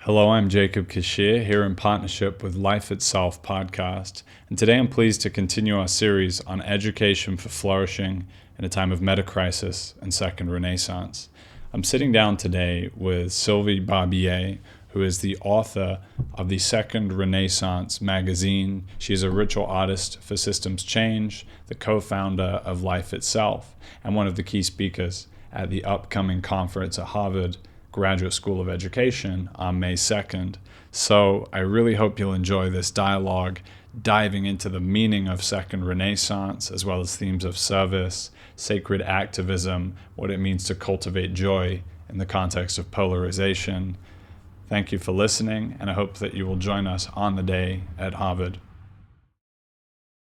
Hello, I'm Jacob Kishere here in partnership with Life Itself Podcast, and today I'm pleased to continue our series on education for flourishing in a time of metacrisis and second renaissance. I'm sitting down today with Sylvie Barbier, who is the author of the Second Renaissance magazine. She is a ritual artist for systems change, the co-founder of Life Itself, and one of the key speakers at the upcoming conference at Harvard Graduate School of Education on May 2nd. So I really hope you'll enjoy this dialogue, diving into the meaning of Second Renaissance, as well as themes of service, sacred activism, what it means to cultivate joy in the context of polarization. Thank you for listening, and I hope that you will join us on the day at Harvard.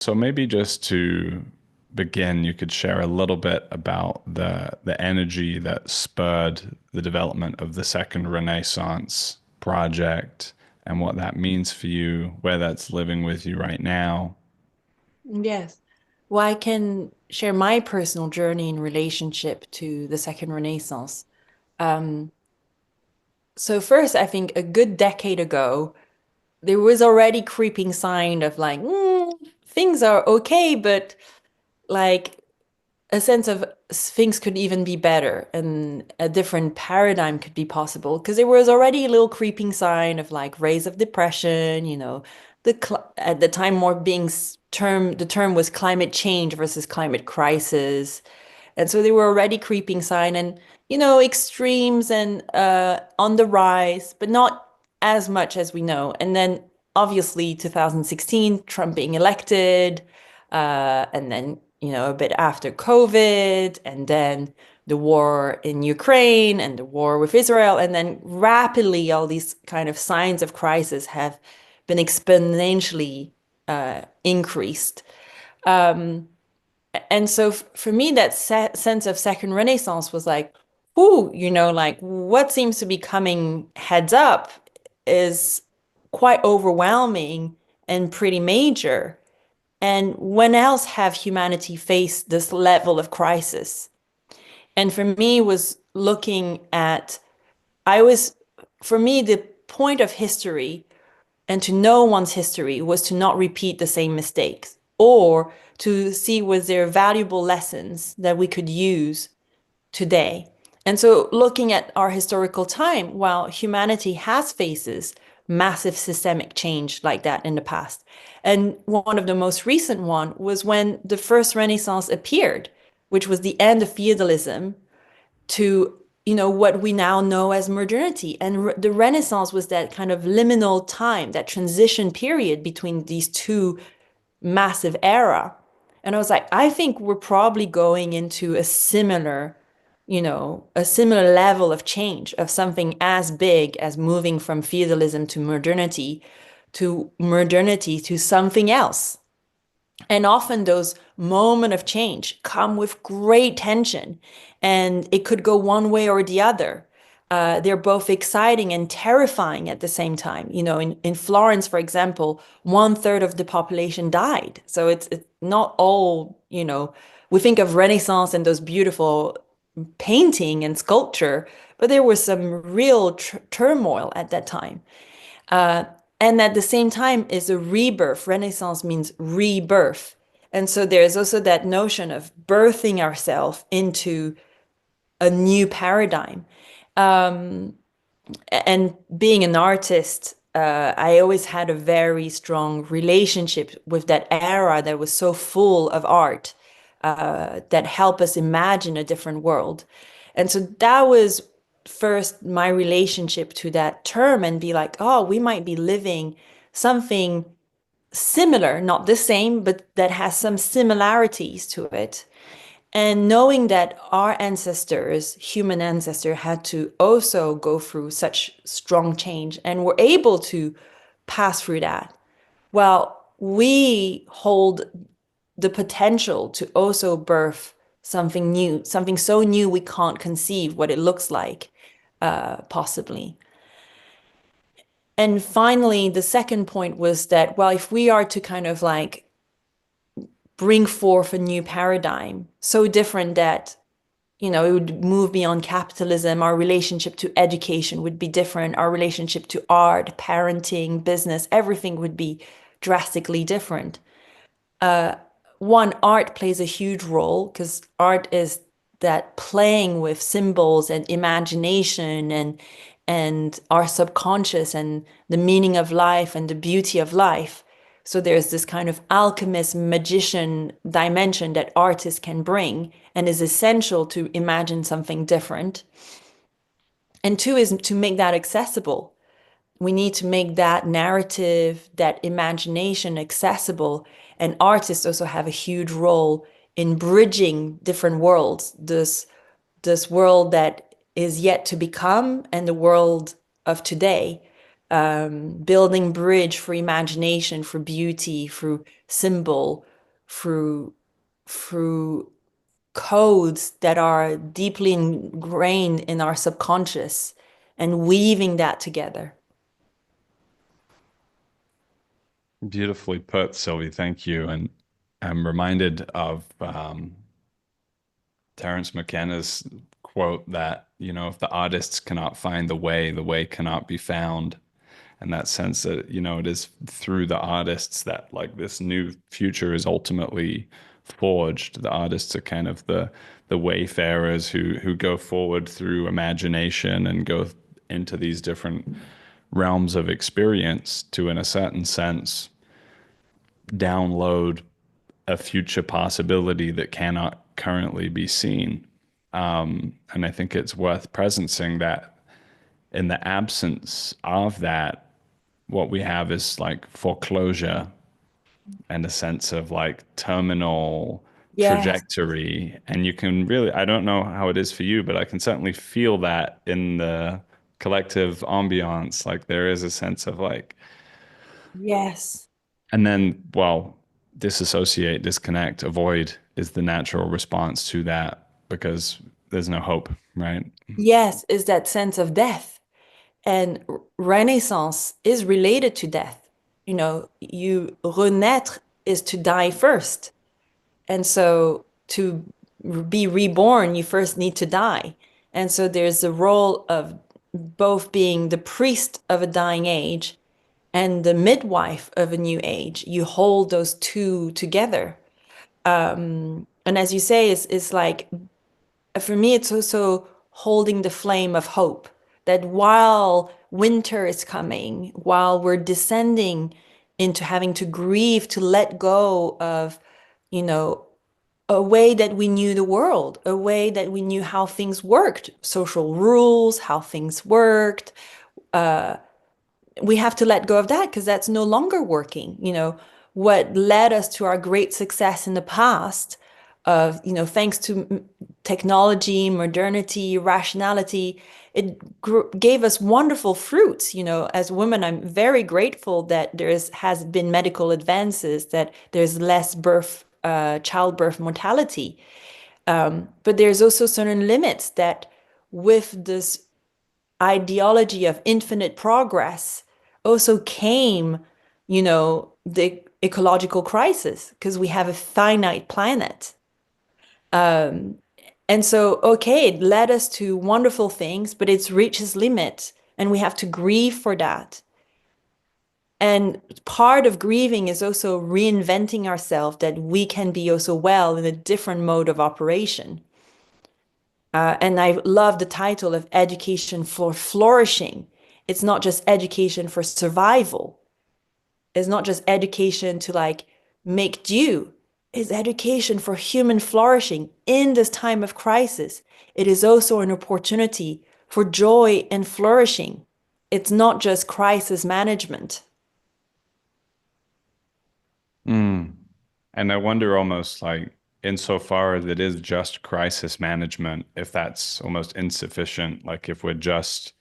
So maybe just to begin, you could share a little bit about the energy that spurred the development of the Second Renaissance project and what that means for you, where that's living with you right now. Yes. Well, I can share my personal journey in relationship to the Second Renaissance. Um, so first, I think a good decade ago, there was already creeping sign of like, things are okay, but like a sense of things could even be better and a different paradigm could be possible because there was already a little creeping sign of like rays of depression, at the time more being the term was climate change versus climate crisis. And so they were already creeping sign and, extremes and on the rise, but not as much as we know. And then obviously 2016, Trump being elected, and then, a bit after COVID, and then the war in Ukraine and the war with Israel. And then rapidly, all these kind of signs of crisis have been exponentially increased. And so for me, that sense of second renaissance was like, ooh, like what seems to be coming heads up is quite overwhelming and pretty major. And when else have humanity faced this level of crisis? And for me was looking at, I was, for me, the point of history and to know one's history was to not repeat the same mistakes or to see was there valuable lessons that we could use today. And so looking at our historical time, while humanity has faces massive systemic change like that in the past. And one of the most recent one was when the first Renaissance appeared, which was the end of feudalism to what we now know as modernity. And the Renaissance was that kind of liminal time, that transition period between these two massive era. And I was like, I think we're probably going into a similar level of change of something as big as moving from feudalism to modernity to something else. And often those moments of change come with great tension, and it could go one way or the other. They're both exciting and terrifying at the same time. In Florence, for example, 1/3 of the population died. So it's not all, we think of Renaissance and those beautiful painting and sculpture, but there was some real turmoil at that time. And at the same time is a rebirth. Renaissance means rebirth. And so there's also that notion of birthing ourselves into a new paradigm. And being an artist, I always had a very strong relationship with that era that was so full of art, that helped us imagine a different world. And so that was first my relationship to that term and be like, oh, we might be living something similar, not the same, but that has some similarities to it. And knowing that our ancestors, human ancestor, had to also go through such strong change and were able to pass through that. Well, we hold the potential to also birth something new, something so new we can't conceive what it looks like, possibly. And finally, the second point was that, well, if we are to kind of like bring forth a new paradigm, so different that it would move beyond capitalism. Our relationship to education would be different. Our relationship to art, parenting, business, everything would be drastically different. One, art plays a huge role because art is that playing with symbols and imagination and our subconscious and the meaning of life and the beauty of life. So there's this kind of alchemist magician dimension that artists can bring and is essential to imagine something different. And two is to make that accessible. We need to make that narrative, that imagination accessible. And artists also have a huge role in bridging different worlds. This world that is yet to become and the world of today. Building bridge for imagination, for beauty, through symbol, through through codes that are deeply ingrained in our subconscious and weaving that together. Beautifully put, Sylvie. Thank you. And I'm reminded of Terence McKenna's quote that, if the artists cannot find the way cannot be found. And that sense that, it is through the artists that like this new future is ultimately forged. The artists are kind of the wayfarers who go forward through imagination and go into these different realms of experience to, in a certain sense, download a future possibility that cannot currently be seen. And I think it's worth presencing that in the absence of that, what we have is like foreclosure and a sense of like terminal Yes, trajectory. And you can really, I don't know how it is for you, but I can certainly feel that in the collective ambiance. Like there is a sense of like, yes. and then, well, disassociate, disconnect, avoid is the natural response to that because there's no hope, right? Yes, is that sense of death. And Renaissance is related to death. You renaître is to die first. And so to be reborn, you first need to die. And so there's the role of both being the priest of a dying age and the midwife of a new age. You hold those two together. And as you say, it's like for me, it's also holding the flame of hope that while winter is coming, while we're descending into having to grieve, to let go of, you know, a way that we knew the world, a way that we knew how things worked, social rules, how things worked. We have to let go of that because that's no longer working. What led us to our great success in the past of, thanks to technology, modernity, rationality, it gave us wonderful fruits. As women, I'm very grateful that has been medical advances, that there's less childbirth mortality. But there's also certain limits that with this ideology of infinite progress also came, the ecological crisis because we have a finite planet. And so, okay, it led us to wonderful things, but it's reached its limit, and we have to grieve for that. And part of grieving is also reinventing ourselves that we can be also well in a different mode of operation. And I love the title of Education for Flourishing. It's not just education for survival. It's not just education to like make do. It's education for human flourishing in this time of crisis. It is also an opportunity for joy and flourishing. It's not just crisis management. Mm. And I wonder almost like, insofar as it is just crisis management, if that's almost insufficient, like if we're just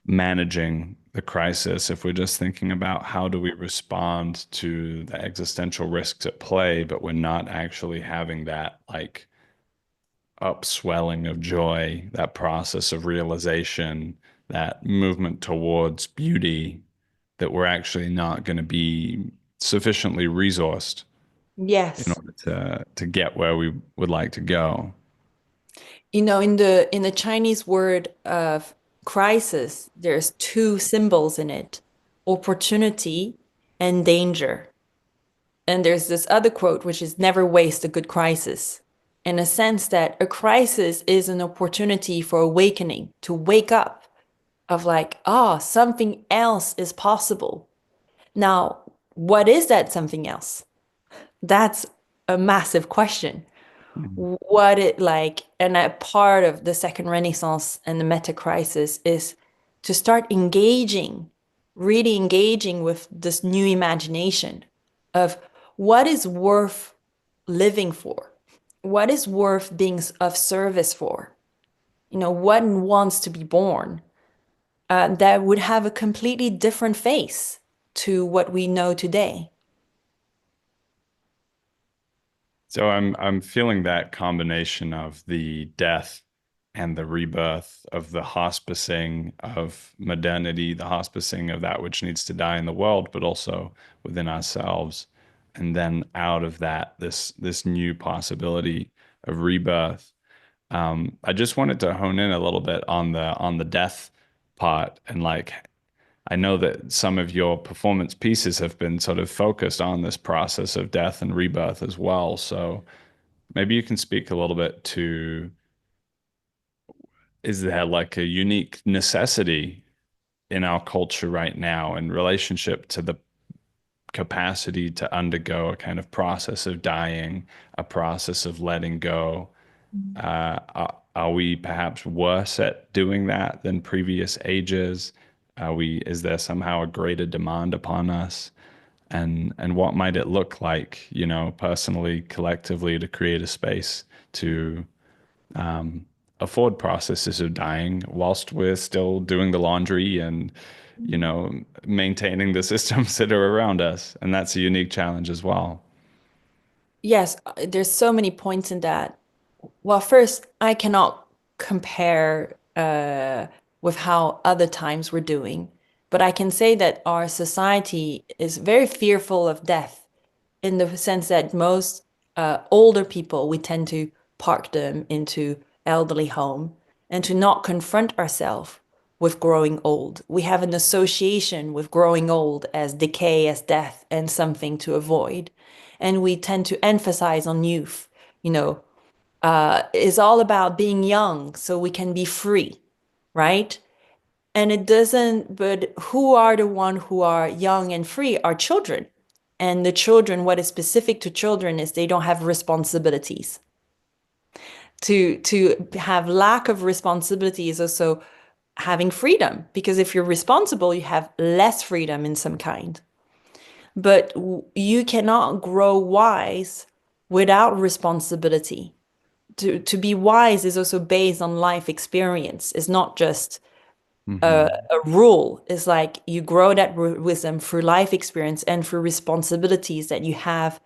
managing the crisis, if we're just thinking about how do we respond to the existential risks at play, but we're not actually having that like upswelling of joy, that process of realization, that movement towards beauty, that we're actually not going to be sufficiently resourced in Yes. order to get where we would like to go. In the Chinese word of crisis, there's two symbols in it, opportunity and danger. And there's this other quote, which is never waste a good crisis, in a sense that a crisis is an opportunity for awakening, to wake up, of like, ah, something else is possible. Now, what is that something else? That's a massive question. Mhm. What it like, and a part of the second renaissance and the meta crisis is to start engaging, really engaging with this new imagination of what is worth living for, what is worth being of service for, what wants to be born, that would have a completely different face to what we know today. So I'm feeling that combination of the death and the rebirth of the hospicing of modernity, the hospicing of that which needs to die in the world, but also within ourselves. And then out of that, this new possibility of rebirth. I just wanted to hone in a little bit on the death part and like I know that some of your performance pieces have been sort of focused on this process of death and rebirth as well. So maybe you can speak a little bit to, is there like a unique necessity in our culture right now in relationship to the capacity to undergo a kind of process of dying, a process of letting go? Are we perhaps worse at doing that than previous ages? Is there somehow a greater demand upon us? And what might it look like, personally, collectively, to create a space to afford processes of dying whilst we're still doing the laundry and, maintaining the systems that are around us. And that's a unique challenge as well. Yes, there's so many points in that. Well, first, I cannot compare with how other times were doing, but I can say that our society is very fearful of death in the sense that most older people, we tend to park them into elderly home and to not confront ourselves with growing old. We have an association with growing old as decay, as death, and something to avoid. And we tend to emphasize on youth, you know, is all about being young so we can be free, right? And it doesn't, but who are the one who are young and free are children. And the children, what is specific to children is they don't have responsibilities. To have lack of responsibility is also having freedom, because if you're responsible, you have less freedom in some kind. But you cannot grow wise without responsibility. To be wise is also based on life experience. It's not just Hmm. a rule. It's like you grow that wisdom through life experience and through responsibilities that you have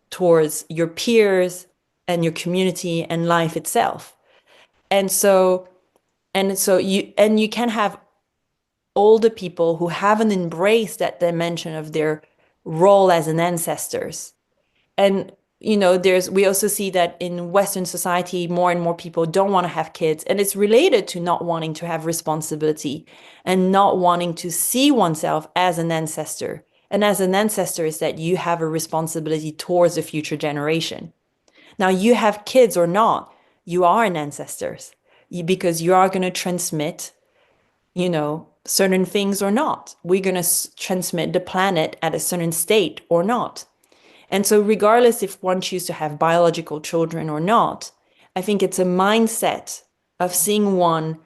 towards your peers and your community and life itself. And so you can have older people who haven't embraced that dimension of their role as an ancestors. And there's we also see that in Western society, more and more people don't want to have kids, and it's related to not wanting to have responsibility and not wanting to see oneself as an ancestor. And as an ancestor is that you have a responsibility towards the future generation. Now, you have kids or not, you are an ancestor because you are going to transmit, certain things or not. We're going to transmit the planet at a certain state or not. And so, regardless if one chooses to have biological children or not, I think it's a mindset of seeing one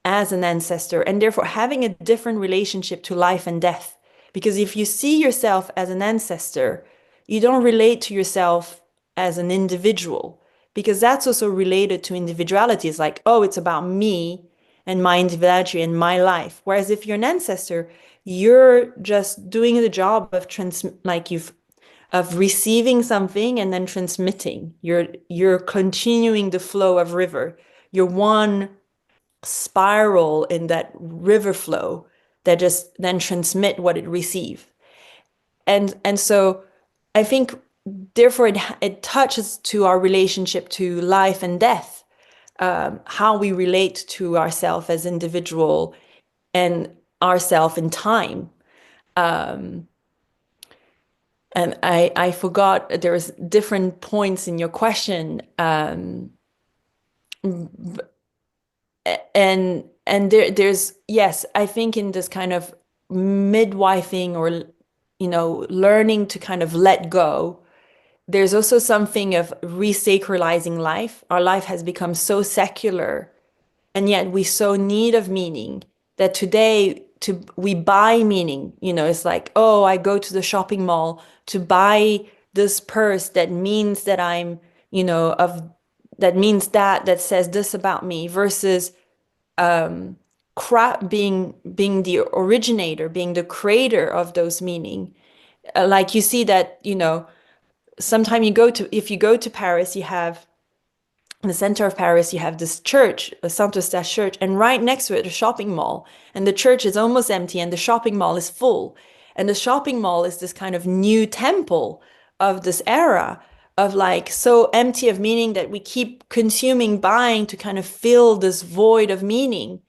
as an ancestor and therefore having a different relationship to life and death. Because if you see yourself as an ancestor, you don't relate to yourself as an individual, because that's also related to individuality. It's like, oh, it's about me and my individuality and my life. Whereas if you're an ancestor, you're just doing the job of of receiving something and then transmitting. You're continuing the flow of river. You're one spiral in that river flow that just then transmit what it receive. And so I think therefore it touches to our relationship to life and death, how we relate to ourselves as individual and ourself in time. Um, and I forgot there's different points in your question. And there's yes, I think in this kind of midwifing or learning to kind of let go, there's also something of resacralizing life. Our life has become so secular, and yet we so need of meaning that today we buy meaning. It's like, oh, I go to the shopping mall to buy this purse that means that I'm, of that means that says this about me, versus being the originator, being the creator of those meaning. Like you see that, sometime if you go to Paris, you have in the center of Paris, you have this church, a Saint-Eustache church, and right next to it, a shopping mall. And the church is almost empty, and the shopping mall is full. And the shopping mall is this kind of new temple of this era of like so empty of meaning that we keep consuming, buying to kind of fill this void of meaning.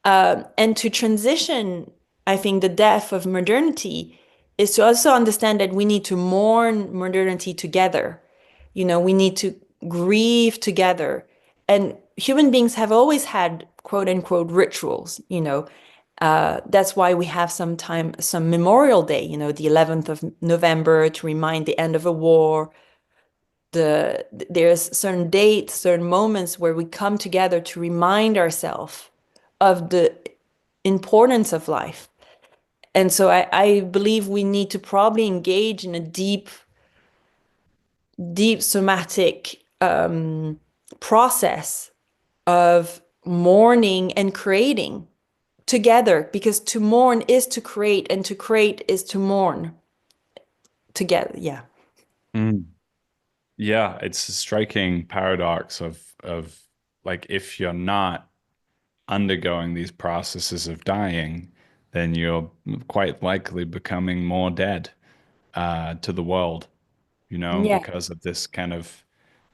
And to transition, I think the death of modernity is to also understand that we need to mourn modernity together. We need to grieve together. And human beings have always had quote unquote rituals. That's why we have some Memorial Day, the 11th of November to remind the end of a war. There's certain dates, certain moments where we come together to remind ourselves of the importance of life. And so I believe we need to probably engage in a deep somatic process of mourning and creating together, because to mourn is to create, and to create is to mourn together. Yeah. Mm. Yeah, it's a striking paradox of like if you're not undergoing these processes of dying, then you're quite likely becoming more dead to the world, Yeah. because of this kind of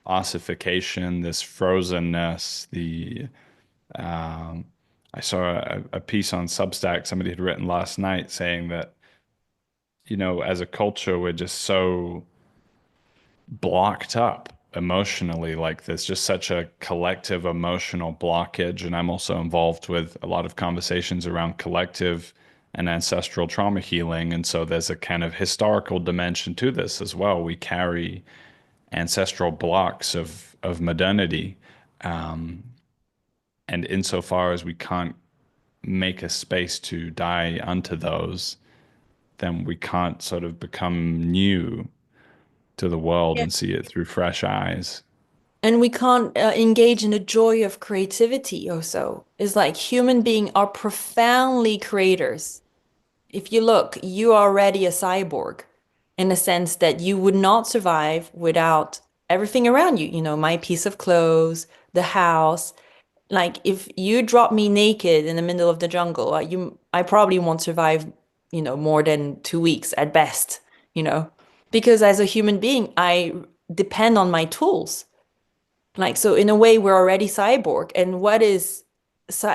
ossification, this frozenness. Um, I saw a piece on Substack somebody had written last night saying that, as a culture, we're just so blocked up emotionally. Like there's just such a collective emotional blockage. And I'm also involved with a lot of conversations around collective and ancestral trauma healing. And so there's a kind of historical dimension to this as well. We carry ancestral blocks of modernity. Um, and insofar as we can't make a space to die unto those, then we can't sort of become new to the world Yeah. and see it through fresh eyes. And we can't engage in the joy of creativity also. It's like human beings are profoundly creators. If you look, you are already a cyborg in the sense that you would not survive without everything around you. My piece of clothes, the house. Like if you drop me naked in the middle of the jungle, I probably won't survive, more than 2 weeks at best, you know, because as a human being, I depend on my tools. Like, so in a way, we're already cyborg. And what is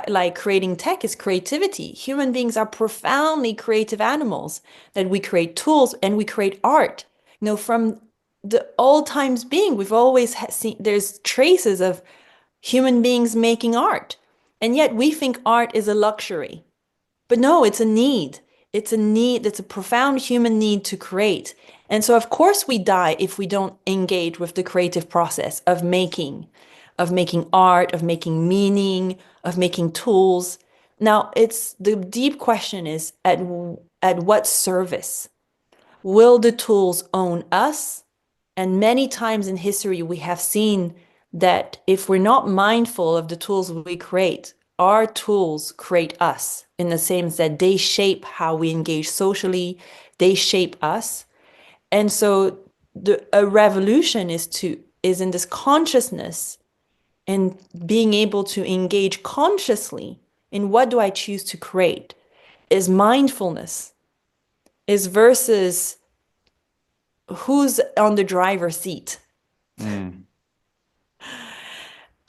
like creating tech is creativity. Human beings are profoundly creative animals that we create tools and we create art. From the old times being, we've always seen there's traces of human beings making art. And yet we think art is a luxury. But no, it's a need. It's a need. It's a profound human need to create. And so, of course, we die if we don't engage with the creative process of making art, of making meaning, of making tools. Now, it's the deep question is at what service? Will the tools own us? And many times in history, we have seen that if we're not mindful of the tools we create, our tools create us in the sense that they shape how we engage socially, they shape us. And so a revolution is in this consciousness and being able to engage consciously in what do I choose to create is mindfulness, is versus who's on the driver's seat. Mm.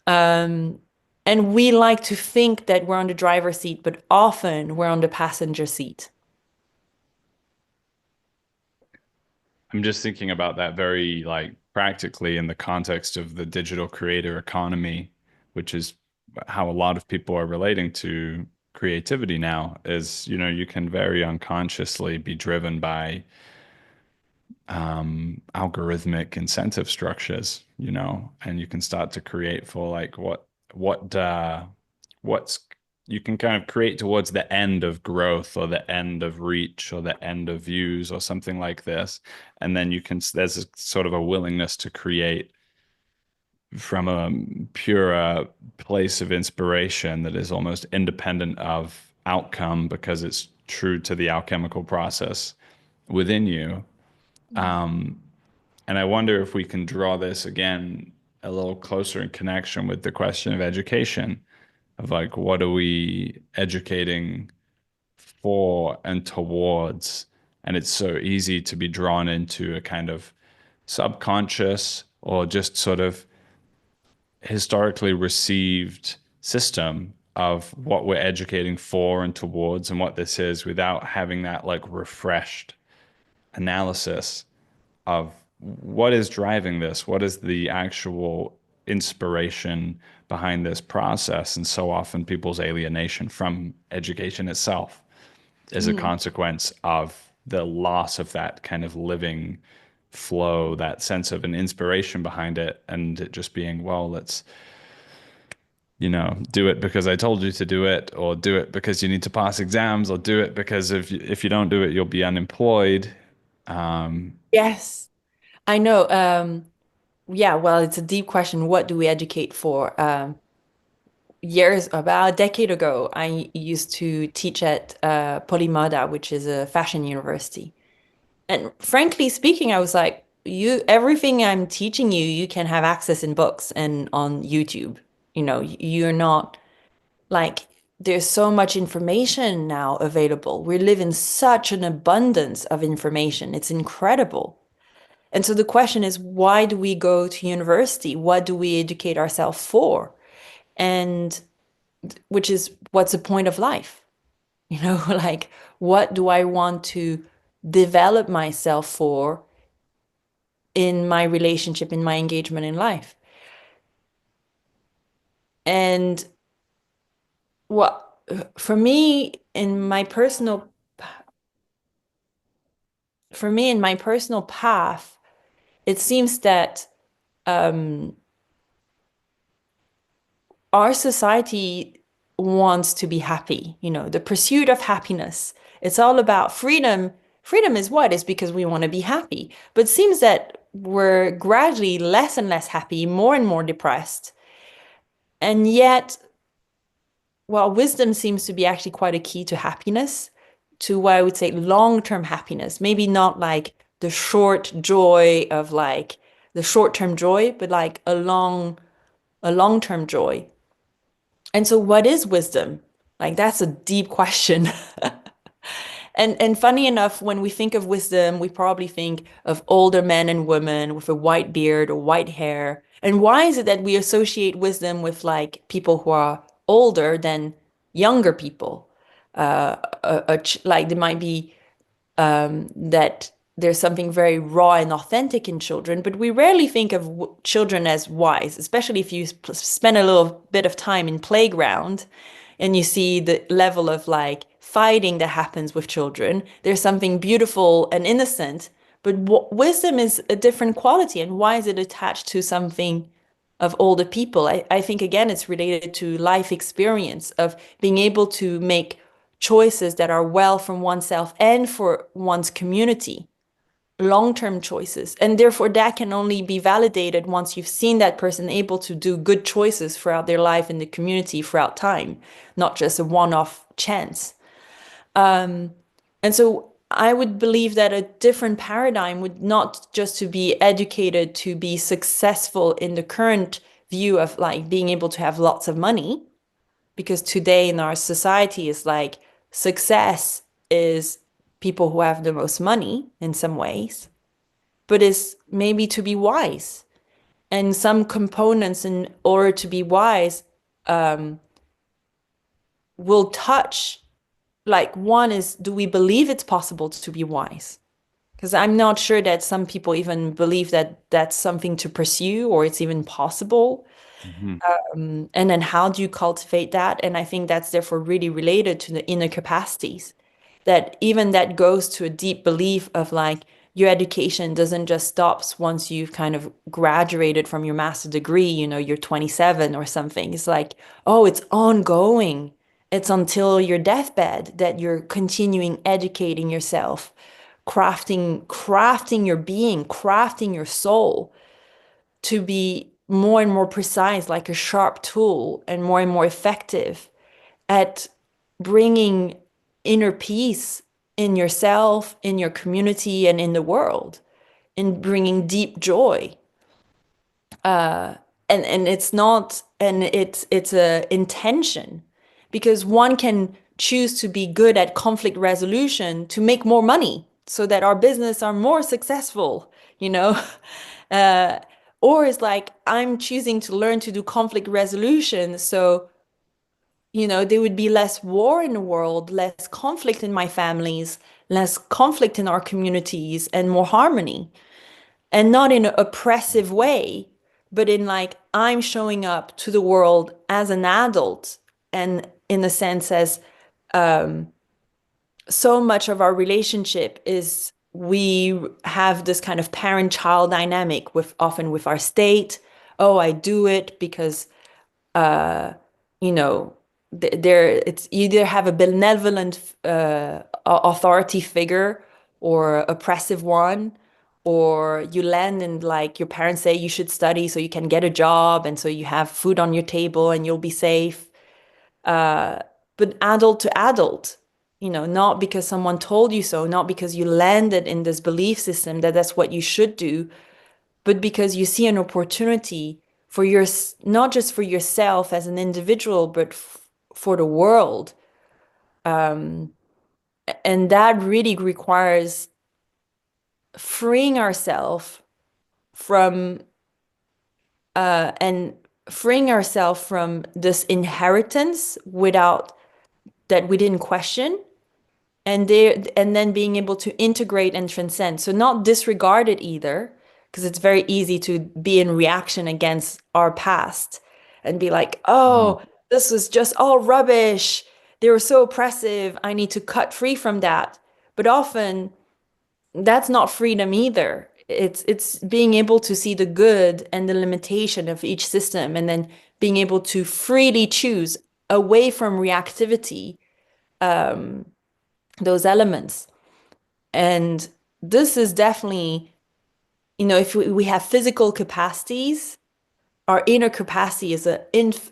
Um, and we like to think that we're on the driver's seat, but often we're on the passenger seat. I'm just thinking about that very like practically in the context of the digital creator economy, which is how a lot of people are relating to creativity now, is, you can very unconsciously be driven by algorithmic incentive structures, and you can start to create for like what's you can kind of create towards the end of growth or the end of reach or the end of views or something like this. And then there's a sort of a willingness to create from a pure place of inspiration that is almost independent of outcome because it's true to the alchemical process within you. And I wonder if we can draw this again a little closer in connection with the question of education, of like, what are we educating for and towards? And it's so easy to be drawn into a kind of subconscious or just sort of historically received system of what we're educating for and towards and what this is without having that like refreshed analysis of what is driving this, what is the actual inspiration behind this process. And so often people's alienation from education itself is a Mm. consequence of the loss of that kind of living flow, that sense of an inspiration behind it, and it just being, well, let's, do it because I told you to do it, or do it because you need to pass exams, or do it because if you don't do it, you'll be unemployed. Um, Yes, I know. Yeah, well, it's a deep question. What do we educate for? Years, about a decade ago, I used to teach at Polymoda, which is a fashion university. And frankly speaking, I was like, everything I'm teaching you, you can have access in books and on YouTube. You're not like, there's so much information now available. We live in such an abundance of information. It's incredible. And so the question is, why do we go to university? What do we educate ourselves for? And which is, what's the point of life? Like, what do I want to develop myself for in my relationship, in my engagement in life? And what, for me, in my personal path, it seems that um, our society wants to be happy, the pursuit of happiness. It's all about freedom. Freedom is what? Is because we want to be happy. But it seems that we're gradually less and less happy, more and more depressed. And yet, well, wisdom seems to be actually quite a key to happiness, to what I would say long-term happiness. Maybe not like the short joy of like the short-term joy, but like a long-term joy. And so what is wisdom? Like that's a deep question. And funny enough, when we think of wisdom, we probably think of older men and women with a white beard or white hair. And why is it that we associate wisdom with like people who are older than younger people? Like there might be that there's something very raw and authentic in children, but we rarely think of children as wise, especially if you spend a little bit of time in playground and you see the level of like fighting that happens with children. There's something beautiful and innocent, but wisdom is a different quality. And why is it attached to something of older people? I think again, it's related to life experience of being able to make choices that are well from oneself and for one's community, long-term choices. And therefore, that can only be validated once you've seen that person able to do good choices throughout their life in the community throughout time, not just a one-off chance. And so I would believe that a different paradigm would not just to be educated to be successful in the current view of like being able to have lots of money, because today in our society is like success is people who have the most money in some ways, but is maybe to be wise And some components, in order to be wise, um, will touch, like one is, do we believe it's possible to be wise? Because I'm not sure that some people even believe that that's something to pursue or it's even possible. Mhm. And then how do you cultivate that? And I think that's therefore really related to the inner capacities. That even that goes to a deep belief of like your education doesn't just stops once you've kind of graduated from your master degree, you're 27 or something. It's like, oh, it's ongoing. It's until your deathbed that you're continuing educating yourself, crafting your being, crafting your soul to be more and more precise, like a sharp tool, and more effective at bringing inner peace in yourself, in your community, and in the world, in bringing deep joy. And it's not, and it's a intention, because one can choose to be good at conflict resolution to make more money so that our business are more successful, you know. uh, or it's like I'm choosing to learn to do conflict resolution so there would be less war in the world, less conflict in my families, less conflict in our communities, and more harmony. And not in an oppressive way, but in like, I'm showing up to the world as an adult. And in a sense, as so much of our relationship is we have this kind of parent-child dynamic with often with our state. Oh, I do it because you know, there it's either have a benevolent authority figure or oppressive one, or you land in like your parents say you should study so you can get a job and so you have food on your table and you'll be safe. But adult to adult, not because someone told you so, not because you landed in this belief system that that's what you should do, but because you see an opportunity for your, not just for yourself as an individual, but for the world. And that really requires freeing ourselves from and freeing ourselves from this inheritance without that we didn't question, and then being able to integrate and transcend. So not disregard it either, because it's very easy to be in reaction against our past and be like, Mhm. oh, this was just all rubbish. They were so oppressive. I need to cut free from that. But often that's not freedom either. It's being able to see the good and the limitation of each system, and then being able to freely choose away from reactivity those elements. And this is definitely, if we have physical capacities, our inner capacity is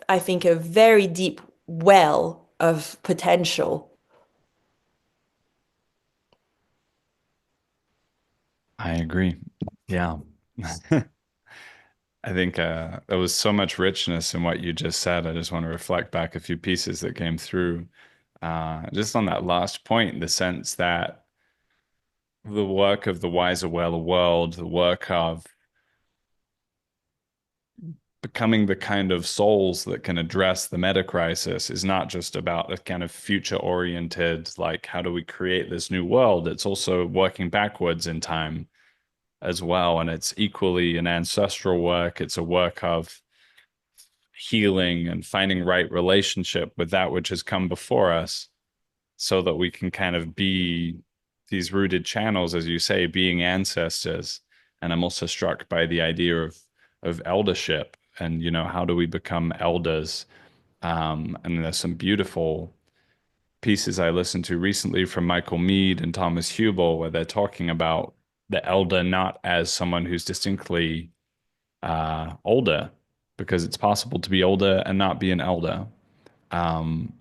I think, a very deep well of potential. I agree. Yeah. I think there was so much richness in what you just said. I just want to reflect back a few pieces that came through. Just on that last point, in the sense that the work of the Wiser, Wailer World, the work of becoming the kind of souls that can address the meta crisis is not just about a kind of future oriented, like, how do we create this new world? It's also working backwards in time as well. And it's equally an ancestral work. It's a work of healing and finding right relationship with that which has come before us, so that we can kind of be these rooted channels, as you say, being ancestors. And I'm also struck by the idea of eldership, and how do we become elders? And there's some beautiful pieces I listened to recently from Michael Meade and Thomas Hubel, where they're talking about the elder not as someone who's distinctly older, because it's possible to be older and not be an elder. And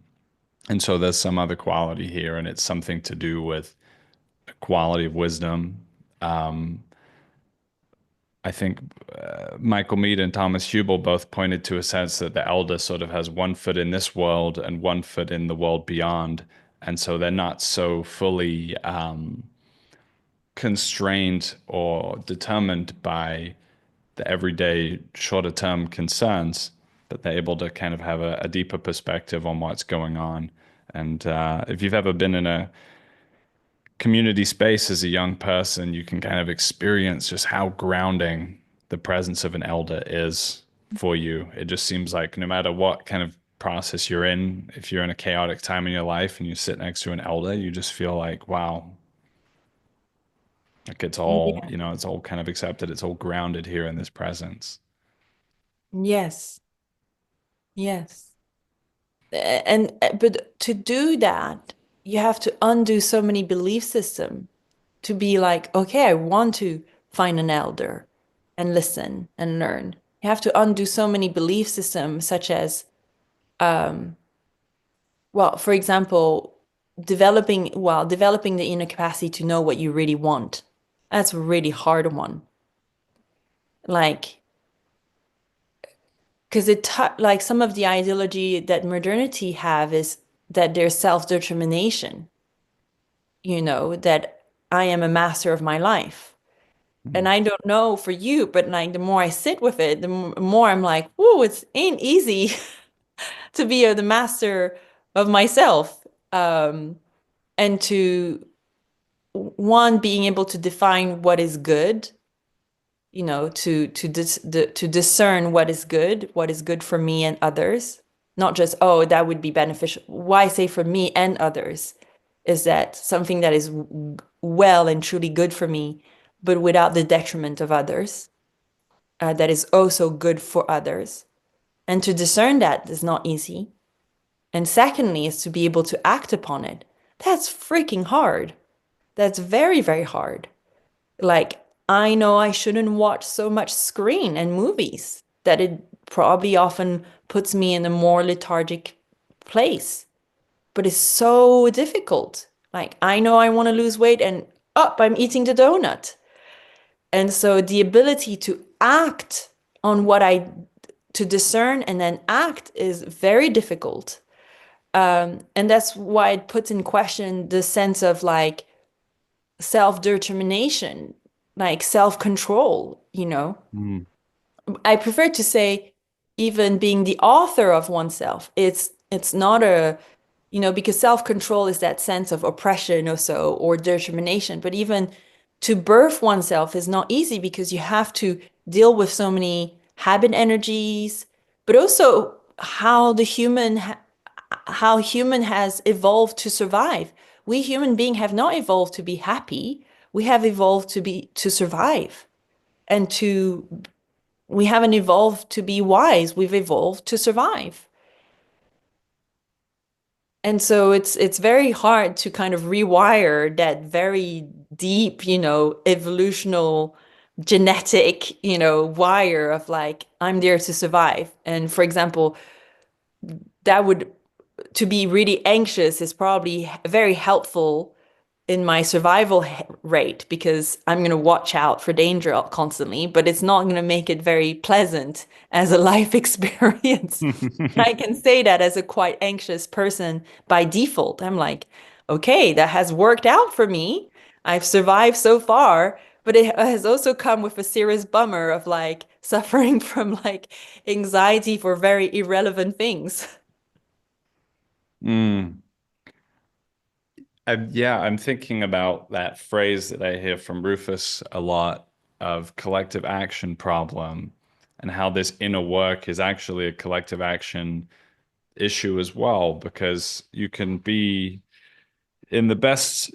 so there's some other quality here, and it's something to do with quality of wisdom. Um, I think Michael Meade and Thomas Hubel both pointed to a sense that the elder sort of has one foot in this world and one foot in the world beyond. And so they're not so fully constrained or determined by the everyday shorter term concerns, but they're able to kind of have a deeper perspective on what's going on. And if you've ever been in a community space as a young person, you can kind of experience just how grounding the presence of an elder is for you. It just seems like no matter what kind of process you're in, if you're in a chaotic time in your life and you sit next to an elder, you just feel like, wow, like it's all, Yeah. it's all kind of accepted. It's all grounded here in this presence. Yes. Yes. And but to do that, you have to undo so many belief systems to be like, okay, I want to find an elder and listen and learn. You have to undo so many belief systems, such as, well, for example, developing the inner capacity to know what you really want. That's a really hard one. Like, because like some of the ideology that modernity have is that there's self-determination, that I am a master of my life. And Mm. I don't know for you, but like the more I sit with it, the more I'm like, whoa, it ain't easy to be the master of myself. And to one being able to define what is good, to discern what is good for me and others, not just, oh, that would be beneficial. Why say for me and others? Is that something that is well and truly good for me, but without the detriment of others, that is also good for others? And to discern that is not easy. And secondly, is to be able to act upon it. That's freaking hard. That's very, very hard. Like, I know I shouldn't watch so much screen and movies, that it probably often puts me in a more lethargic place, but it's so difficult. Like, I know I want to lose weight and up, I'm eating the donut. And so the ability to act on to discern and then act is very difficult. And that's why it puts in question the sense of like self-determination, like self-control. Mm. I prefer to say even being the author of oneself. It's not because self-control is that sense of oppression or so, or determination, but even to birth oneself is not easy because you have to deal with so many habit energies, but also how human has evolved to survive. We human beings have not evolved to be happy. We have evolved to survive, and to we haven't evolved to be wise. We've evolved to survive. And so it's very hard to kind of rewire that very deep, evolutional genetic, wire of like, I'm there to survive. And for example, that would to be really anxious is probably very helpful in my survival rate because I'm going to watch out for danger constantly, but it's not going to make it very pleasant as a life experience. I can say that as a quite anxious person by default. I'm like, okay, that has worked out for me. I've survived so far, but it has also come with a serious bummer of like suffering from like anxiety for very irrelevant things. Mm. I'm thinking about that phrase that I hear from Rufus a lot of collective action problem and how this inner work is actually a collective action issue as well, because you can be in the best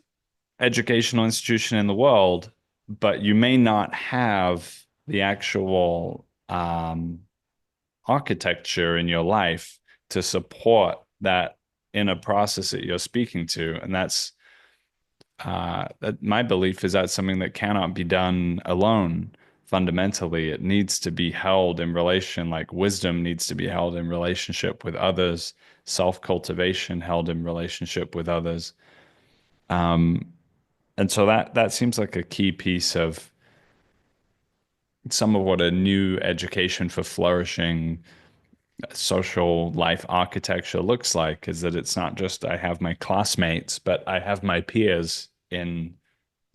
educational institution in the world, but you may not have the actual architecture in your life to support that inner process that you're speaking to. And that my belief is that's something that cannot be done alone. Fundamentally, it needs to be held in relation, like wisdom needs to be held in relationship with others, self-cultivation held in relationship with others. And so that seems like a key piece of some of what a new education for flourishing social life architecture looks like, is that it's not just I have my classmates, but I have my peers in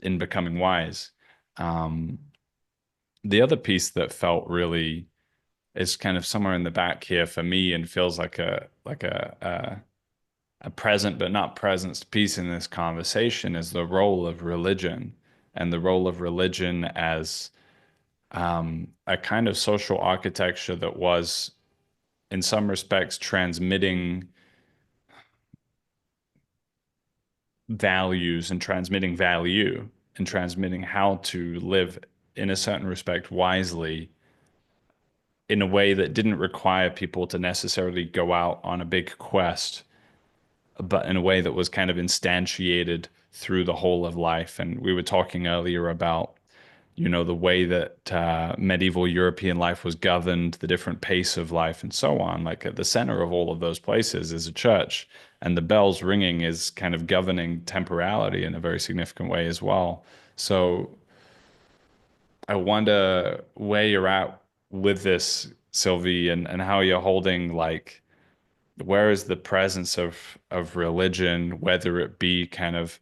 becoming wise. Um, The other piece that felt really is kind of somewhere in the back here for me and feels like a present but not presenced piece in this conversation is the role of religion and the role of religion as a kind of social architecture that was, in some respects, transmitting values and transmitting value and transmitting how to live in a certain respect wisely in a way that didn't require people to necessarily go out on a big quest, but in a way that was kind of instantiated through the whole of life. And we were talking earlier about, the way that medieval European life was governed, the different pace of life, and so on. Like at the center of all of those places is a church, and the bells ringing is kind of governing temporality in a very significant way as well. So I wonder where you're at with this, Sylvie, and how you're holding like where is the presence of religion, whether it be kind of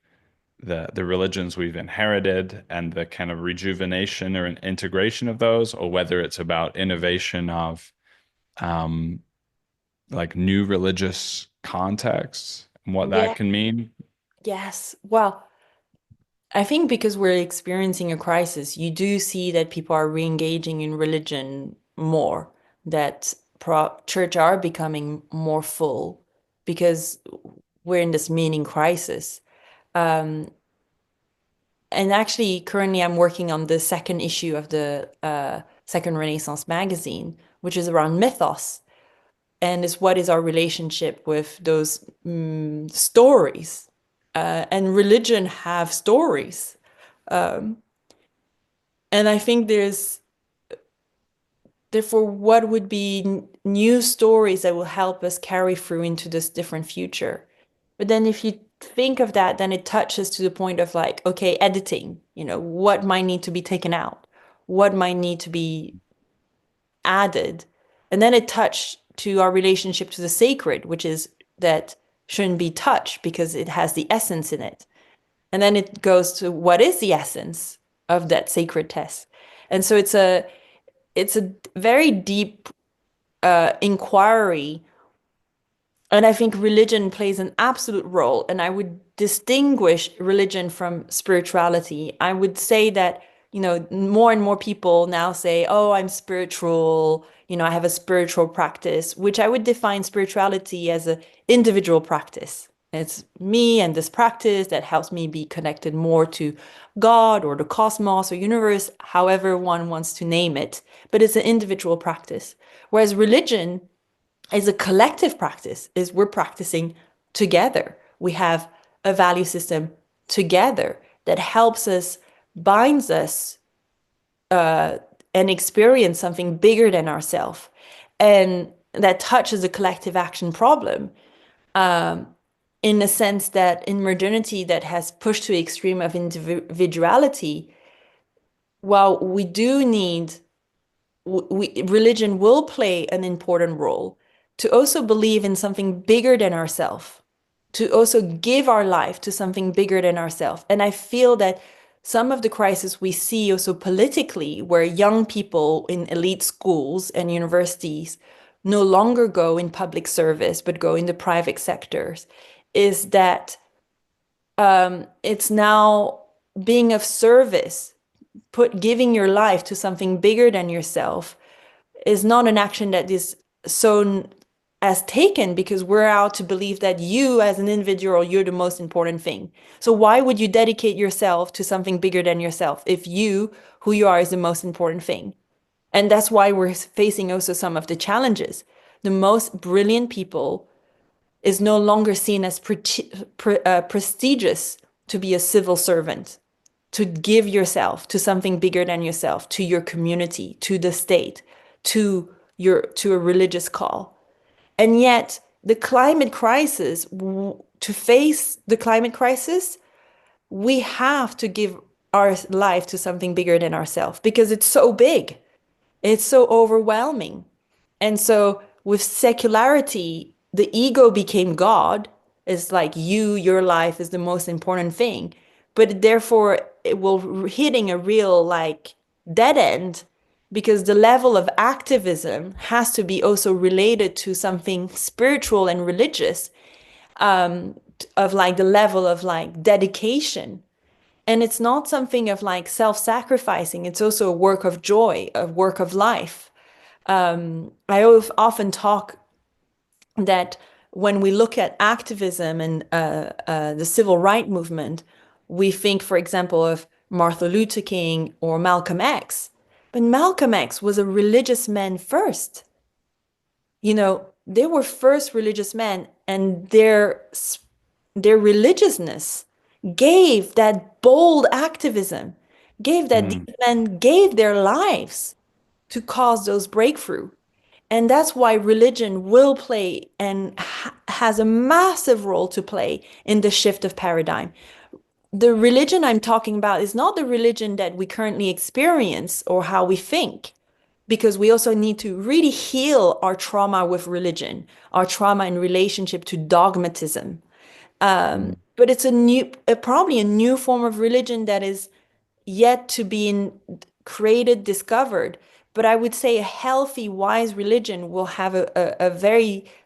the religions we've inherited and the kind of rejuvenation or an integration of those, or whether it's about innovation of um, like new religious contexts and what that Yeah. can mean. Yes. Well, I think because we're experiencing a crisis, you do see that people are re-engaging in religion more, that church are becoming more full because we're in this meaning crisis. Um, and actually, currently, I'm working on the second issue of the Second Renaissance magazine, which is around mythos and is what is our relationship with those stories. And religion have stories. Um, and I think therefore, what would be new stories that will help us carry through into this different future? But then if you think of that, then it touches to the point of like, okay, editing, what might need to be taken out, what might need to be added. And then it touched to our relationship to the sacred, which is that shouldn't be touched because it has the essence in it. And then it goes to what is the essence of that sacred test. And so it's a very deep inquiry. And I think religion plays an absolute role. And I would distinguish religion from spirituality. I would say that, more and more people now say, oh, I'm spiritual, I have a spiritual practice, which I would define spirituality as an individual practice. It's me and this practice that helps me be connected more to God or the cosmos or universe, however one wants to name it. But it's an individual practice. Whereas religion is a collective practice, is we're practicing together. We have a value system together that helps us, binds us, and experience something bigger than ourselves. And that touches a collective action problem. In the sense that in modernity that has pushed to the extreme of individuality, while we do need religion will play an important role to also believe in something bigger than ourselves, to also give our life to something bigger than ourselves. And I feel that some of the crisis we see also politically, where young people in elite schools and universities no longer go in public service, but go in the private sectors, is that it's now being of service, giving your life to something bigger than yourself is not an action that is so as taken because we're out to believe that you as an individual, you're the most important thing. So why would you dedicate yourself to something bigger than yourself if you, who you are, is the most important thing? And that's why we're facing also some of the challenges. The most brilliant people is no longer seen as prestigious to be a civil servant, to give yourself to something bigger than yourself, to your community, to the state, to a religious call. And yet the climate crisis, to face the climate crisis, we have to give our life to something bigger than ourselves because it's so big. It's so overwhelming. And so with secularity, the ego became God. It's like your life is the most important thing. But therefore, it will hitting a real like dead end because the level of activism has to be also related to something spiritual and religious, of like the level of like dedication. And it's not something of like self-sacrificing. It's also a work of joy, a work of life. I often talk that when we look at activism and the civil rights movement, we think, for example, of Martin Luther King or Malcolm X. But Malcolm X was a religious man first. You know, they were first religious men, and their religiousness gave that bold activism, gave that Mm. these men gave their lives to cause those breakthrough. And that's why religion will play and has a massive role to play in the shift of paradigm. The religion I'm talking about is not the religion that we currently experience or how we think, because we also need to really heal our trauma with religion, our trauma in relationship to dogmatism. Mm. But it's probably a new form of religion that is yet to be created, discovered. But I would say a healthy, wise religion will have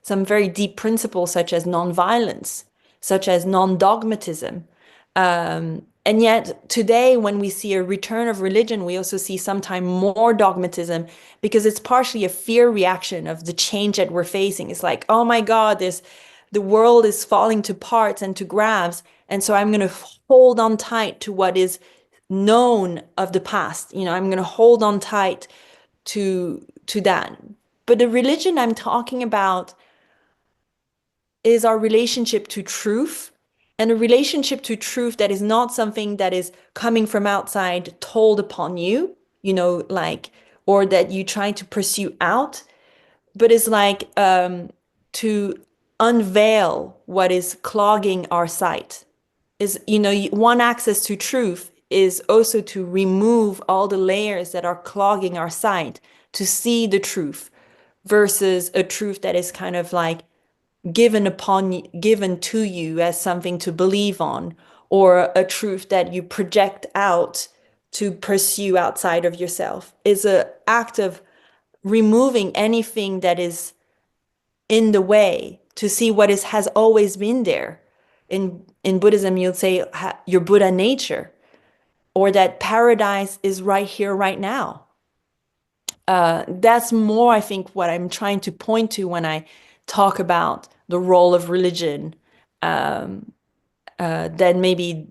some very deep principles, such as nonviolence, such as non-dogmatism. And yet today, when we see a return of religion, we also see sometimes more dogmatism because it's partially a fear reaction of the change that we're facing. It's like, oh my God, the world is falling to parts and to grabs. And so I'm going to hold on tight to what is known of the past. You know, I'm going to hold on tight to that. But the religion I'm talking about is our relationship to truth, and a relationship to truth that is not something that is coming from outside told upon you, you know, like, or that you try to pursue out, but is like to unveil what is clogging our sight. Is, you know, one access to truth is also to remove all the layers that are clogging our sight to see the truth versus a truth that is kind of like given to you as something to believe on, or a truth that you project out to pursue outside of yourself. Is an act of removing anything that is in the way to see what is has always been there. In Buddhism, you'll say your Buddha nature, or that paradise is right here, right now. That's more, I think, what I'm trying to point to when I talk about the role of religion, than maybe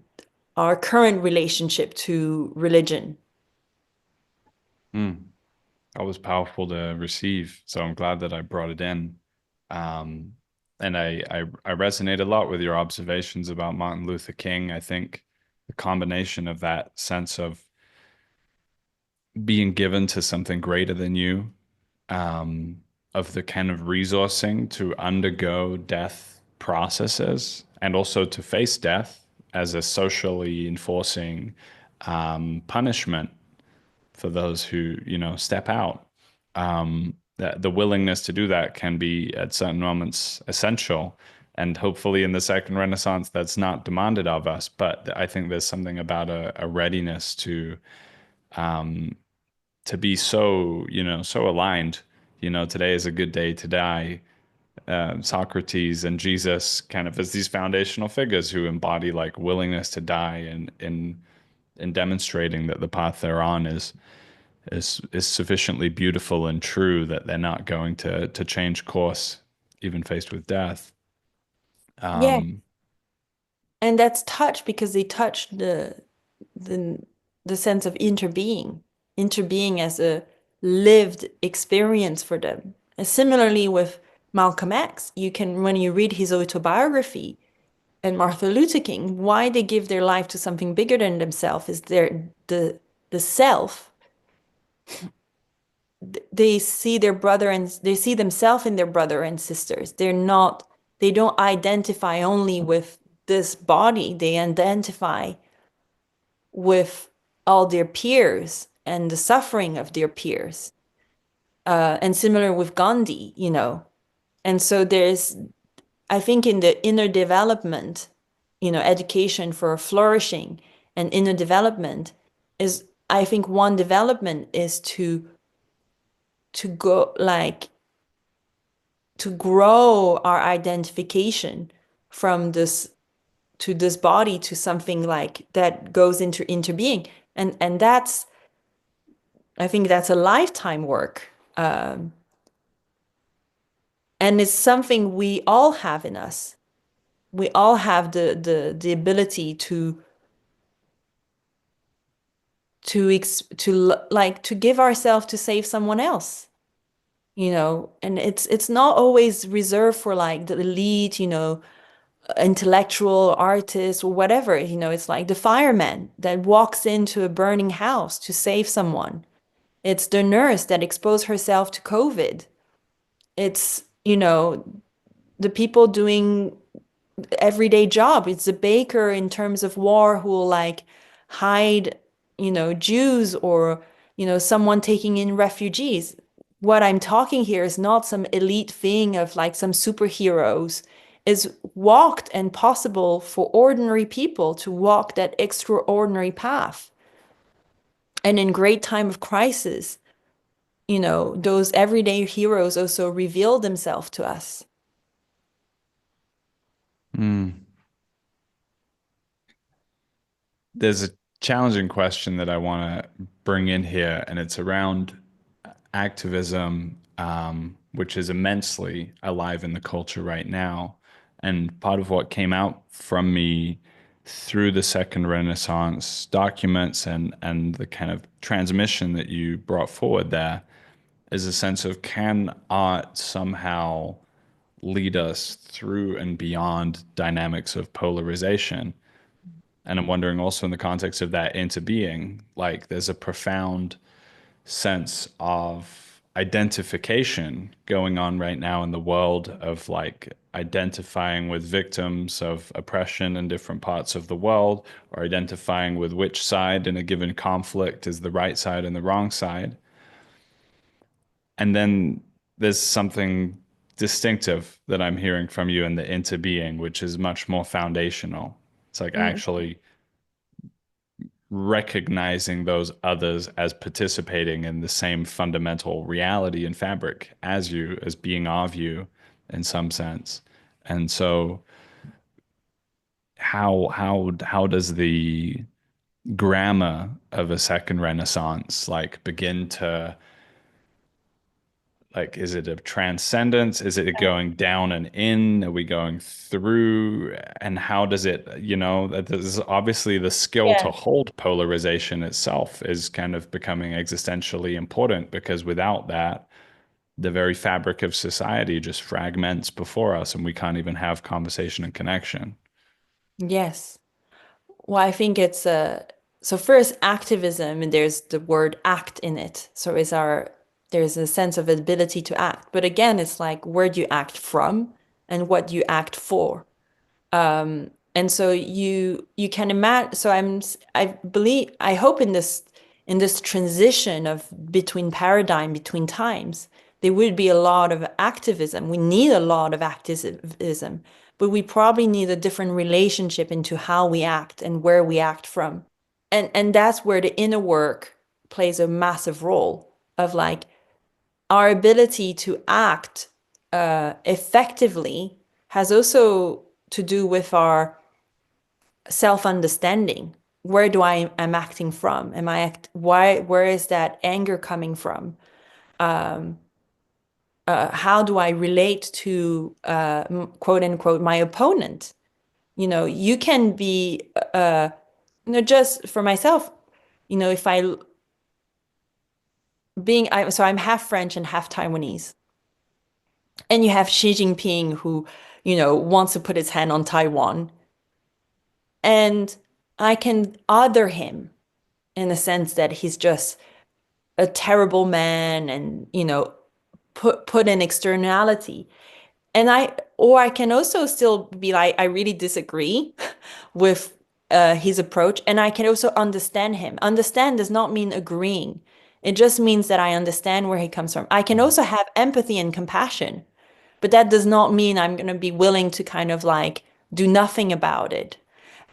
our current relationship to religion. Mm. That was powerful to receive. So I'm glad that I brought it in. Um, and I resonate a lot with your observations about Martin Luther King. I think the combination of that sense of being given to something greater than you, um, of the kind of resourcing to undergo death processes and also to face death as a socially enforcing punishment for those who, you know, step out. That the willingness to do that can be at certain moments essential. And hopefully in the second Renaissance, that's not demanded of us. But I think there's something about a readiness to be so, you know, so aligned. You know, today is a good day to die. Socrates and Jesus kind of as these foundational figures who embody like willingness to die and in demonstrating that the path they're on is sufficiently beautiful and true that they're not going to change course even faced with death. Yeah. Um, And that's touch because they touch the the sense of interbeing as a lived experience for them. And similarly with Malcolm X, you can, when you read his autobiography, and Martin Luther King, why they give their life to something bigger than themselves is the self. They see their brother and they see themselves in their brother and sisters. They don't identify only with this body, they identify with all their peers and the suffering of their peers. And similar with Gandhi, you know. And so there's, I think, in the inner development, you know, education for flourishing and inner development is I think one development is to go like to grow our identification from this to this body to something like that goes into being. And that's, I think that's a lifetime work. And it's something we all have in us. We all have the ability to give ourselves to save someone else, and it's not always reserved for like the elite, intellectual artists or whatever. It's like the fireman that walks into a burning house to save someone. It's the nurse that exposed herself to COVID. It's, the people doing everyday job. It's the baker in terms of war who will like hide, Jews, or, someone taking in refugees. What I'm talking here is not some elite thing of like some superheroes. Is walked and possible for ordinary people to walk that extraordinary path. And in great time of crisis, those everyday heroes also reveal themselves to us. Mm. There's a challenging question that I want to bring in here, and it's around activism, which is immensely alive in the culture right now. And part of what came out from me through the Second Renaissance documents and the kind of transmission that you brought forward there is a sense of, can art somehow lead us through and beyond dynamics of polarization? And I'm wondering also in the context of that into being, like there's a profound sense of identification going on right now in the world of like identifying with victims of oppression in different parts of the world, or identifying with which side in a given conflict is the right side and the wrong side. And then there's something distinctive that I'm hearing from you in the into being, which is much more foundational. It's like Mm. actually recognizing those others as participating in the same fundamental reality and fabric as you, as being of you in some sense. And so how does the grammar of a second renaissance like begin to, like, is it a transcendence? Is it going down and in? Are we going through? And how does it, that there's obviously the skill to Yeah. hold polarization itself is kind of becoming existentially important, because without that, the very fabric of society just fragments before us and we can't even have conversation and connection. Yes. Well, I think it's so first activism, and there's the word act in it. So there's a sense of ability to act. But again, it's like where do you act from and what do you act for? And so you can imagine. So I believe, I hope in this transition of between paradigm, between times, there would be a lot of activism. We need a lot of activism, but we probably need a different relationship into how we act and where we act from. And that's where the inner work plays a massive role of like our ability to act effectively has also to do with our self-understanding. Where do I am acting from? Where is that anger coming from? How do I relate to quote unquote my opponent? You can be just for myself, if so I'm half French and half Taiwanese. And you have Xi Jinping who, wants to put his hand on Taiwan. And I can other him in the sense that he's just a terrible man and, put in externality. Or I can also still be like, I really disagree with his approach. And I can also understand him. Understand does not mean agreeing. It just means that I understand where he comes from. I can also have empathy and compassion, but that does not mean I'm going to be willing to kind of like do nothing about it.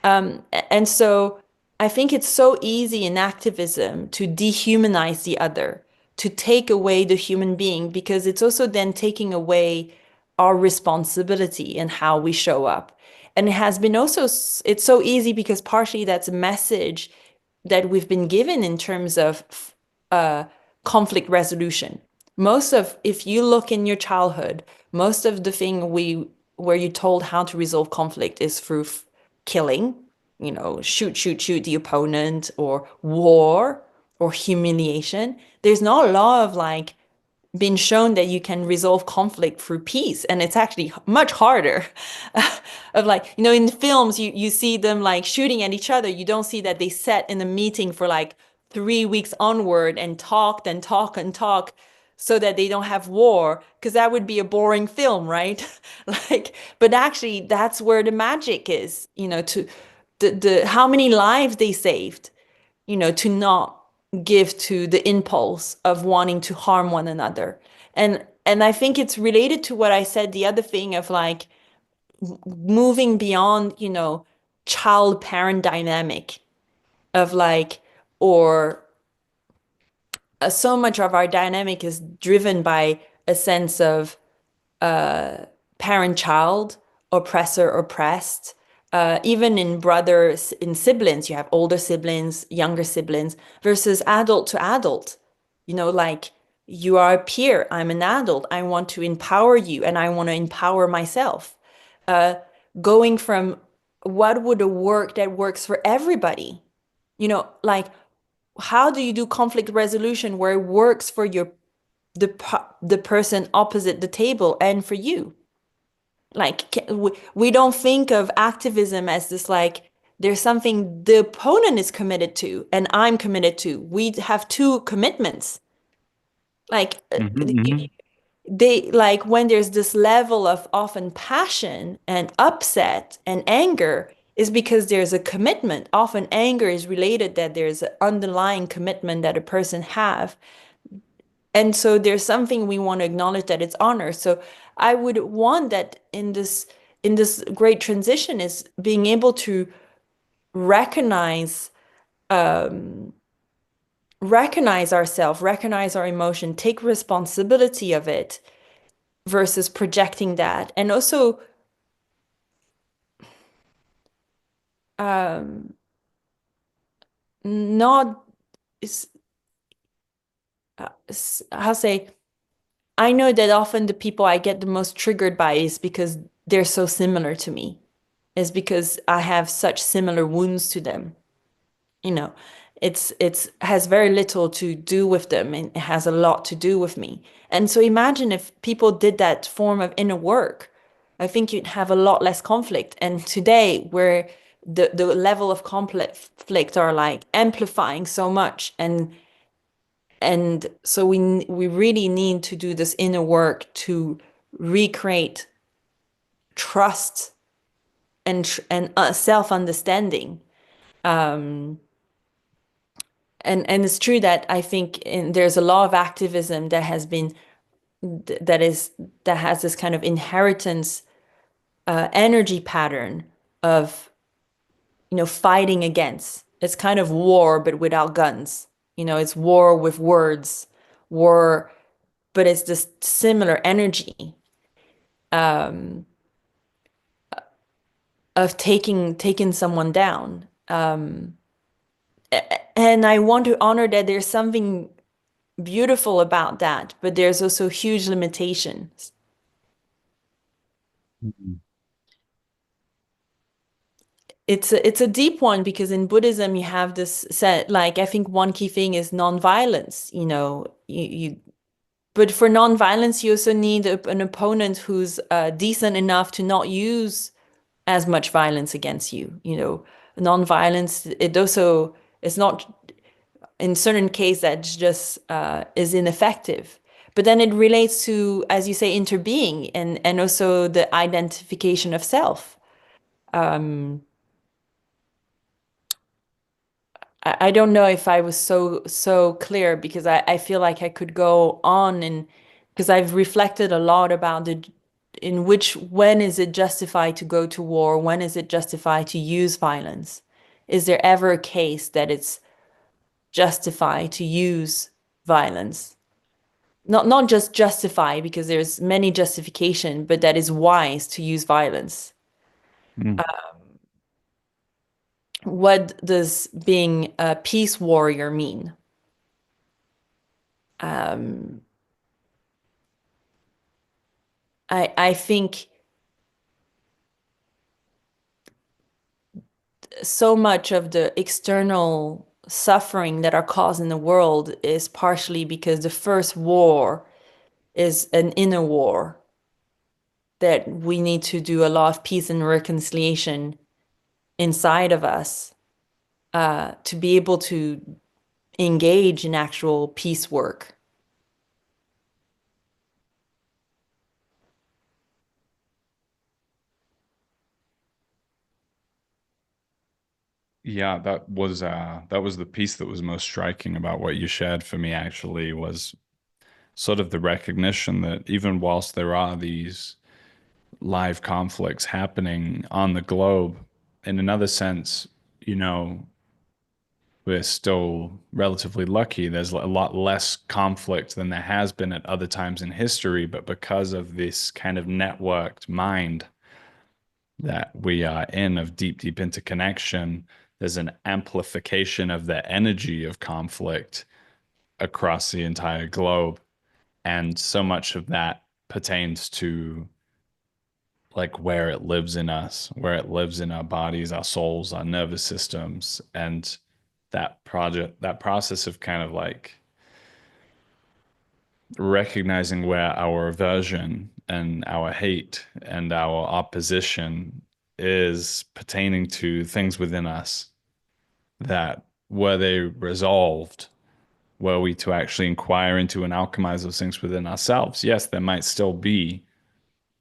And so I think it's so easy in activism to dehumanize the other, to take away the human being, because it's also then taking away our responsibility in how we show up. And it has been also, it's so easy because partially that's a message that we've been given in terms of uh, conflict resolution. Most of, if you look in your childhood, most of the thing where you're told how to resolve conflict is through killing, shoot the opponent, or war, or humiliation. There's not a lot of like been shown that you can resolve conflict through peace, and it's actually much harder. Of like, in films you see them like shooting at each other. You don't see that they sat in a meeting for like 3 weeks onward and talked and talk and talk so that they don't have war, because that would be a boring film, right? Like, but actually that's where the magic is, to the how many lives they saved, to not give to the impulse of wanting to harm one another. And I think it's related to what I said, the other thing of like moving beyond, child parent dynamic of like, or so much of our dynamic is driven by a sense of parent-child, oppressor-oppressed. Even in brothers, in siblings, you have older siblings, younger siblings, versus adult to adult. Like, you are a peer, I'm an adult, I want to empower you, and I want to empower myself. Uh, Going from what would a work that works for everybody? Like, how do you do conflict resolution where it works for the person opposite the table and for you? Like, we don't think of activism as this, like, there's something the opponent is committed to and I'm committed to. We have two commitments. Like, Hmm. they, like, when there's this level of often passion and upset and anger, is because there's a commitment. Often anger is related that there's an underlying commitment that a person have. And so there's something we want to acknowledge, that it's honor. So I would want that in this great transition is being able to recognize recognize ourselves, recognize our emotion, take responsibility of it versus projecting that. And also um not is how say, I know that often the people I get the most triggered by is because they're so similar to me. Is because I have such similar wounds to them. You know, it's has very little to do with them, and it has a lot to do with me. And so imagine if people did that form of inner work, I think you'd have a lot less conflict. And today, where the level of conflict are like amplifying so much, and so we really need to do this inner work to recreate trust and self-understanding. And it's true that I think there's a lot of activism that has been that is that has this kind of inheritance energy pattern of fighting against. It's kind of war but without guns. It's war with words, war, but it's this similar energy of taking someone down. And I want to honor that there's something beautiful about that, but there's also huge limitations. It's a deep one because in Buddhism you have this set, like, I think one key thing is non-violence. But for non-violence you also need an opponent who's decent enough to not use as much violence against you. Non-violence, it also is not, in certain case, that just is ineffective. But then it relates to, as you say, interbeing, and also the identification of self. I don't know if I was so clear, because I feel like I could go on, and because I've reflected a lot about when is it justified to go to war, when is it justified to use violence. is there ever a case that it's justified to use violence? Not just justify, because there's many justification, but that is wise to use violence. Mm. What does being a peace warrior mean? Um, I think so much of the external suffering that are caused in the world is partially because the first war is an inner war, that we need to do a lot of peace and reconciliation inside of us to be able to engage in actual peace work. Yeah, that was the piece that was most striking about what you shared for me actually was sort of the recognition that even whilst there are these live conflicts happening on the globe, in another sense, you know, we're still relatively lucky. There's a lot less conflict than there has been at other times in history, but because of this kind of networked mind that we are in of deep, deep interconnection, there's an amplification of the energy of conflict across the entire globe. And so much of that pertains to like where it lives in us, where it lives in our bodies, our souls, our nervous systems, and that process of kind of like recognizing where our aversion and our hate and our opposition is pertaining to things within us that were they resolved, were we to actually inquire into and alchemize those things within ourselves, yes, there might still be,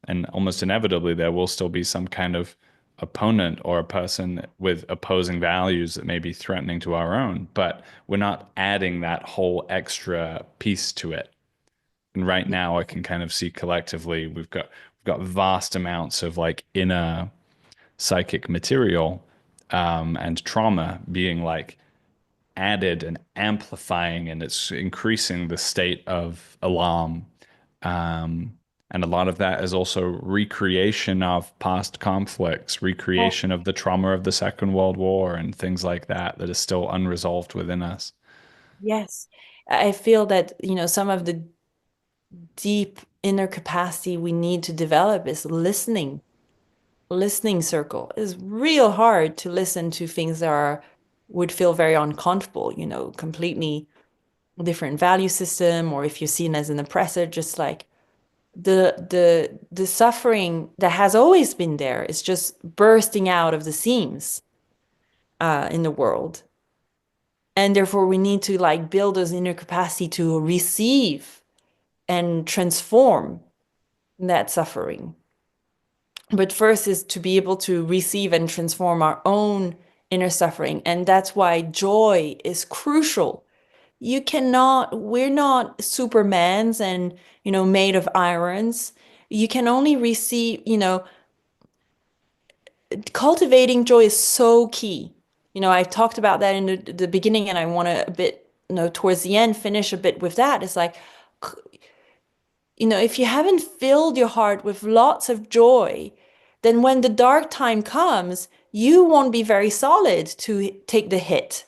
and almost inevitably there will still be some kind of opponent or a person with opposing values that may be threatening to our own, but we're not adding that whole extra piece to it. And right now I can kind of see collectively we've got vast amounts of like inner psychic material and trauma being like added and amplifying, and it's increasing the state of alarm. Um, and a lot of that is also recreation of past conflicts, Well, recreation of the trauma of the Second World War and things like that that is still unresolved within us. yes. I feel that, some of the deep inner capacity we need to develop is listening. Listening circle is real hard to listen to things that would feel very uncomfortable, completely different value system, or if you're seen as an oppressor, just like the suffering that has always been there is just bursting out of the seams in the world. And therefore we need to like build this inner capacity to receive and transform that suffering. But first is to be able to receive and transform our own inner suffering. And that's why joy is crucial. We're not Supermans and, made of irons. You can only receive, cultivating joy is so key. I talked about that in the beginning, and I want to a bit, towards the end, finish a bit with that. It's like, if you haven't filled your heart with lots of joy, then when the dark time comes, you won't be very solid to take the hit.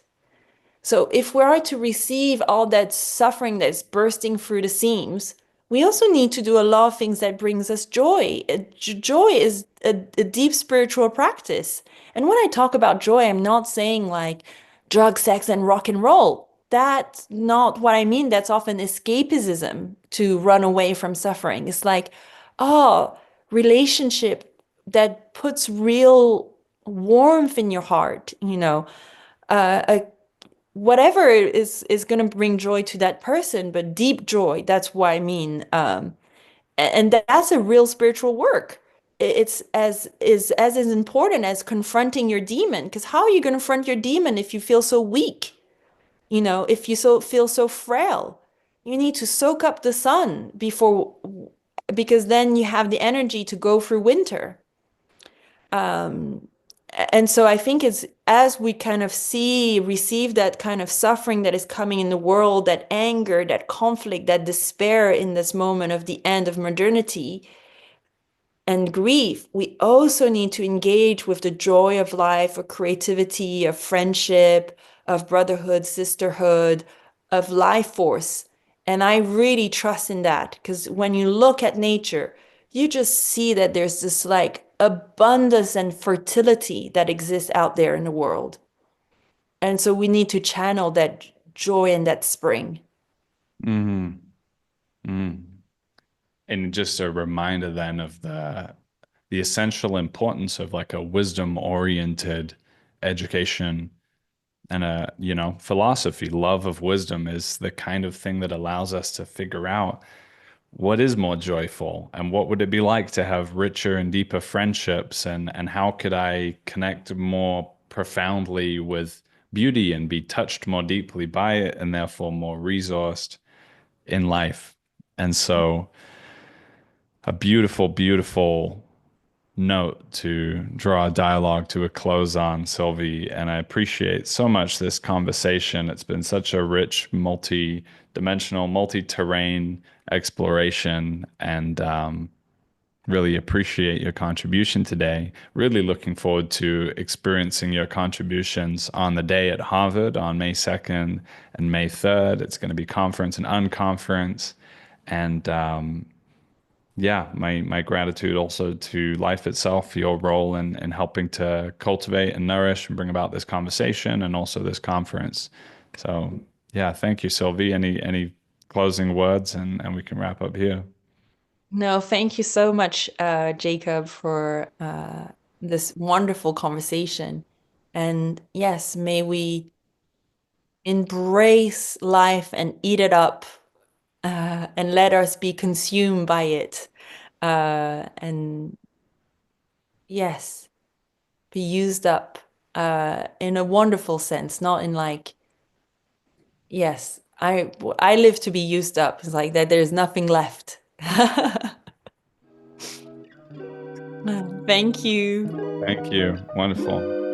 So if we are to receive all that suffering that's bursting through the seams, we also need to do a lot of things that brings us joy. Joy is a deep spiritual practice. And when I talk about joy, I'm not saying like drug, sex, and rock and roll. That's not what I mean. That's often escapism to run away from suffering. It's like, oh, relationship that puts real warmth in your heart, a whatever is going to bring joy to that person, but deep joy. That's what I mean. And that's a real spiritual work. It's as important as confronting your demon. Because how are you going to confront your demon if you feel so weak? If you feel so frail, you need to soak up the sun because then you have the energy to go through winter. And so I think it's as we kind of receive that kind of suffering that is coming in the world, that anger, that conflict, that despair in this moment of the end of modernity and grief, we also need to engage with the joy of life, of creativity, of friendship, of brotherhood, sisterhood, of life force. And I really trust in that because when you look at nature, you just see that there's this like abundance and fertility that exists out there in the world. And so we need to channel that joy and that spring. Mm-hmm. Mm. And just a reminder then of the essential importance of like a wisdom-oriented education and a, philosophy. Love of wisdom is the kind of thing that allows us to figure out what is more joyful and what would it be like to have richer and deeper friendships, and how could I connect more profoundly with beauty and be touched more deeply by it and therefore more resourced in life. And so a beautiful, beautiful note to draw a dialogue to a close on, Sylvie. And I appreciate so much this conversation. It's been such a rich, multi-dimensional, multi-terrain exploration, and really appreciate your contribution today. Really looking forward to experiencing your contributions on the day at Harvard on May 2nd and May 3rd. It's going to be conference and unconference. And yeah, my gratitude also to life itself for your role in helping to cultivate and nourish and bring about this conversation and also this conference. So yeah, thank you, Sylvie. Any closing words, and we can wrap up here. No, thank you so much, Jacob, for this wonderful conversation. And yes, may we embrace life and eat it up, and let us be consumed by it. And yes, be used up in a wonderful sense, not in like, yes, I live to be used up. It's like that there's nothing left. Thank you. Thank you. Wonderful.